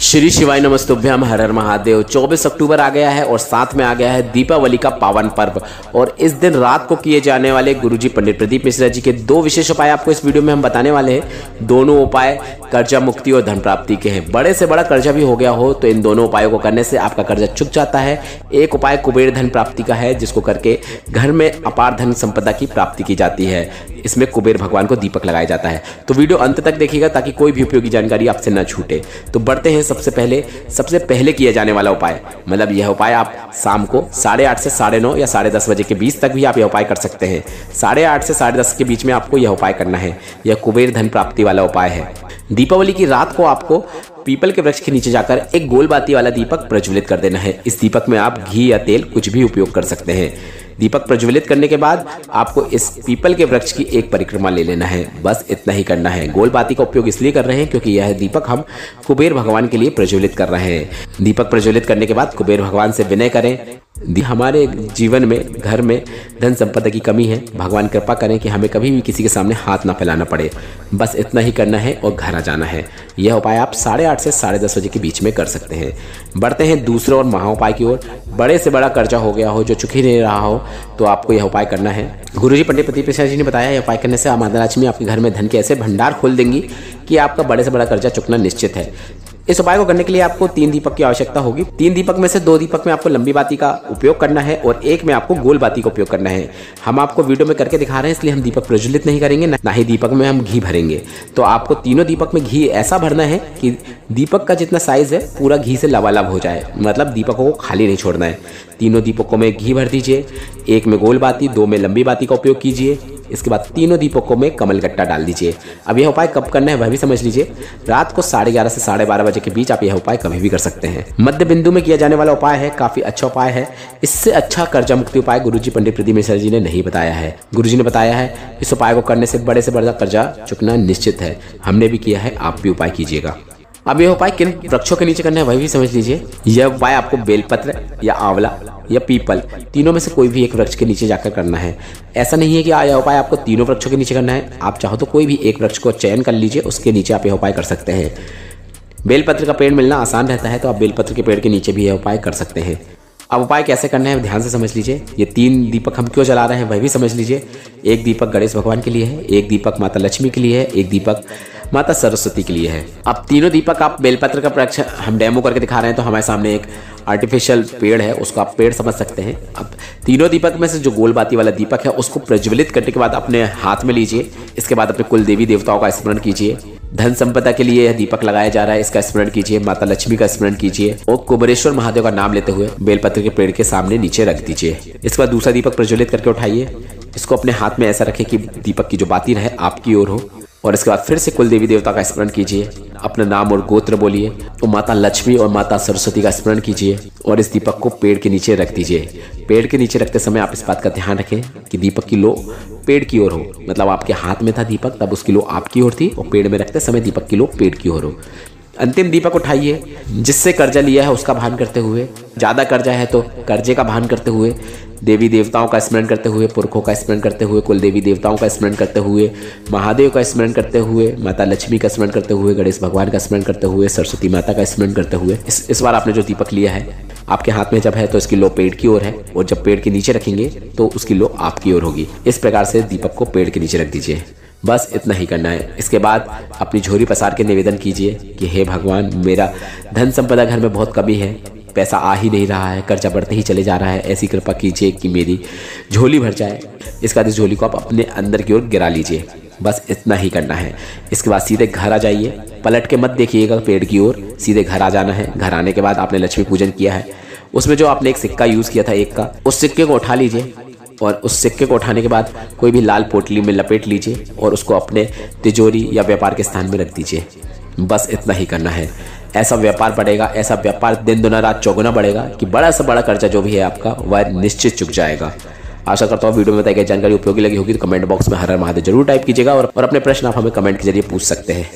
श्री शिवाय नमस्तुभ्यम, हर हर महादेव। 24 अक्टूबर आ गया है और साथ में आ गया है दीपावली का पावन पर्व। और इस दिन रात को किए जाने वाले गुरुजी पंडित प्रदीप मिश्रा जी के दो विशेष उपाय आपको इस वीडियो में हम बताने वाले हैं। दोनों उपाय कर्जा मुक्ति और धन प्राप्ति के हैं। बड़े से बड़ा कर्जा भी हो गया हो तो इन दोनों उपायों को करने से आपका कर्जा चुक जाता है। एक उपाय कुबेर धन प्राप्ति का है, जिसको करके घर में अपार धन संपदा की प्राप्ति की जाती है। इसमें कुबेर भगवान को दीपक लगाया जाता है। तो वीडियो अंत तक देखिएगा ताकि कोई भी उपयोगी जानकारी आपसे न छूटे। तो बढ़ते हैं सबसे पहले किया जाने वाला उपाय, मतलब यह उपाय आप शाम को 8:30 से 9:30 या 10:30 बजे के बीच तक भी आप यह उपाय कर सकते हैं। 8:30 से 10:30 के बीच में आपको यह उपाय करना है। यह कुबेर धन प्राप्ति वाला उपाय है। दीपावली की रात को आपको पीपल के वृक्ष के नीचे जाकर एक गोल बाती वाला दीपक प्रज्वलित कर देना है। इस दीपक में आप घी या तेल कुछ भी उपयोग कर सकते हैं। दीपक प्रज्वलित करने के बाद आपको इस पीपल के वृक्ष की एक परिक्रमा ले लेना है। बस इतना ही करना है। गोल बाती का उपयोग इसलिए कर रहे हैं क्योंकि यह दीपक हम कुबेर भगवान के लिए प्रज्वलित कर रहे हैं। दीपक प्रज्वलित करने के बाद कुबेर भगवान से विनय करें, हमारे जीवन में घर में धन संपदा की कमी है, भगवान कृपा करें कि हमें कभी भी किसी के सामने हाथ ना फैलाना पड़े। बस इतना ही करना है और घर आ जाना है। यह उपाय आप 8:30 से 10:30 बजे के बीच में कर सकते हैं। बढ़ते हैं दूसरे और महा उपाय की ओर। बड़े से बड़ा कर्जा हो गया हो जो चुक ही नहीं रहा हो तो आपको यह उपाय करना है। गुरुजी पंडित प्रदीप मिश्रा जी ने बताया, यह उपाय करने से माता लक्ष्मी आपके घर में धन के ऐसे भंडार खोल देंगी कि आपका बड़े से बड़ा कर्जा चुकना निश्चित है। इस उपाय को करने के लिए आपको 3 दीपक की आवश्यकता होगी। 3 दीपक में से 2 दीपक में आपको लंबी बाती का उपयोग करना है और एक में आपको गोल बाती का उपयोग करना है। हम आपको वीडियो में करके दिखा रहे हैं, इसलिए हम दीपक प्रज्वलित नहीं करेंगे, ना ही दीपक में हम घी भरेंगे। तो आपको तीनों दीपक में घी ऐसा भरना है कि दीपक का जितना साइज है पूरा घी से लबालब हो जाए, मतलब दीपकों को खाली नहीं छोड़ना है। तीनों दीपकों में घी भर दीजिए। एक में गोल बाती, 2 में लंबी बाती का उपयोग कीजिए। इसके बाद तीनों दीपकों में कमल गट्टा डाल दीजिए। अब यह उपाय कब करना है वह भी समझ लीजिए। रात को 11:30 से 12:30 बजे के बीच आप यह उपाय कभी भी कर सकते हैं। मध्य बिंदु में किया जाने वाला उपाय है, काफी अच्छा उपाय है। इससे अच्छा कर्जा मुक्ति उपाय गुरुजी पंडित प्रदीप मिश्रा जी ने नहीं बताया है। गुरुजी ने बताया है इस उपाय को करने से बड़ा कर्जा चुकना निश्चित है। हमने भी किया है, आप भी उपाय कीजिएगा। अब यह उपाय किन वृक्षों के नीचे करना है वह भी समझ लीजिए। यह उपाय आपको बेलपत्र या आंवला या पीपल, तीनों में से कोई भी एक वृक्ष के नीचे जाकर करना है। ऐसा नहीं है कि यह उपाय आपको तीनों वृक्षों के नीचे करना है। आप चाहो तो कोई भी एक वृक्ष को चयन कर लीजिए, उसके नीचे आप यह उपाय कर सकते हैं। बेलपत्र का पेड़ मिलना आसान रहता है तो आप बेलपत्र के पेड़ के नीचे भी यह उपाय कर सकते हैं। अब उपाय कैसे करना है ध्यान से समझ लीजिए। ये 3 दीपक हम क्यों जला रहे हैं वह भी समझ लीजिए। एक दीपक गणेश भगवान के लिए है, एक दीपक माता लक्ष्मी के लिए है, एक दीपक माता सरस्वती के लिए है। अब तीनों दीपक आप बेलपत्र का वृक्ष हम डेमो करके दिखा रहे हैं तो हमारे सामने एक आर्टिफिशियल पेड़ है, उसको आप पेड़ समझ सकते हैं। अब तीनों दीपक में से जो गोल बाती वाला दीपक है उसको प्रज्वलित करने के बाद अपने हाथ में लीजिए। इसके बाद अपने कुल देवी देवताओं का स्मरण कीजिए। धन संपदा के लिए यह दीपक लगाया जा रहा है, इसका स्मरण कीजिए। माता लक्ष्मी का स्मरण कीजिए और कुबेरेश्वर महादेव का नाम लेते हुए बेलपत्र के पेड़ के सामने नीचे रख दीजिए। इसके बाद दूसरा दीपक प्रज्वलित करके उठाइए। इसको अपने हाथ में ऐसा रखें कि दीपक की जो बाती रहे आपकी ओर हो। और इसके बाद फिर से कुल देवी देवता का स्मरण कीजिए, अपना नाम और गोत्र बोलिए और माता लक्ष्मी और माता सरस्वती का स्मरण कीजिए और इस दीपक को पेड़ के नीचे रख दीजिए। पेड़ के नीचे रखते समय आप इस बात का ध्यान रखें कि दीपक की लो पेड़ की ओर हो, मतलब आपके हाथ में था दीपक तब उसकी लो आपकी ओर थी और पेड़ में रखते समय दीपक की लो पेड़ की ओर हो। अंतिम दीपक उठाइए, जिससे कर्जा लिया है उसका भान करते हुए, ज्यादा कर्जा है तो कर्जे का भान करते हुए, देवी देवताओं का स्मरण करते हुए, पुरखों का स्मरण करते हुए, कुल देवी देवताओं का स्मरण करते हुए, महादेव का स्मरण करते हुए, माता लक्ष्मी का स्मरण करते हुए, गणेश भगवान का स्मरण करते हुए, सरस्वती माता का स्मरण करते हुए। इस बार आपने जो दीपक लिया है आपके हाथ में जब है तो इसकी लो पेड़ की ओर है और जब पेड़ के नीचे रखेंगे तो उसकी लो आपकी ओर होगी। इस प्रकार से दीपक को पेड़ के नीचे रख दीजिए। बस इतना ही करना है। इसके बाद अपनी झोली पसार के निवेदन कीजिए कि हे भगवान, मेरा धन संपदा घर में बहुत कमी है, पैसा आ ही नहीं रहा है, कर्जा बढ़ते ही चले जा रहा है, ऐसी कृपा कीजिए कि मेरी झोली भर जाए। इसके बाद इस झोली को आप अपने अंदर की ओर गिरा लीजिए। बस इतना ही करना है। इसके बाद सीधे घर आ जाइए, पलट के मत देखिएगा पेड़ की ओर, सीधे घर आ जाना है। घर आने के बाद आपने लक्ष्मी पूजन किया है, उसमें जो आपने एक सिक्का यूज किया था एक का, उस सिक्के को उठा लीजिए और उस सिक्के को उठाने के बाद कोई भी लाल पोटली में लपेट लीजिए और उसको अपने तिजोरी या व्यापार के स्थान में रख दीजिए। बस इतना ही करना है। ऐसा व्यापार बढ़ेगा, ऐसा व्यापार दिन दुना रात चौगुना बढ़ेगा कि बड़ा से बड़ा कर्जा जो भी है आपका वह निश्चित चुक जाएगा। आशा करता हूँ वीडियो में बताई गई जानकारी उपयोगी लगी होगी तो कमेंट बॉक्स में हर हर महादेव जरूर टाइप कीजिएगा और अपने प्रश्न आप हमें कमेंट के जरिए पूछ सकते हैं।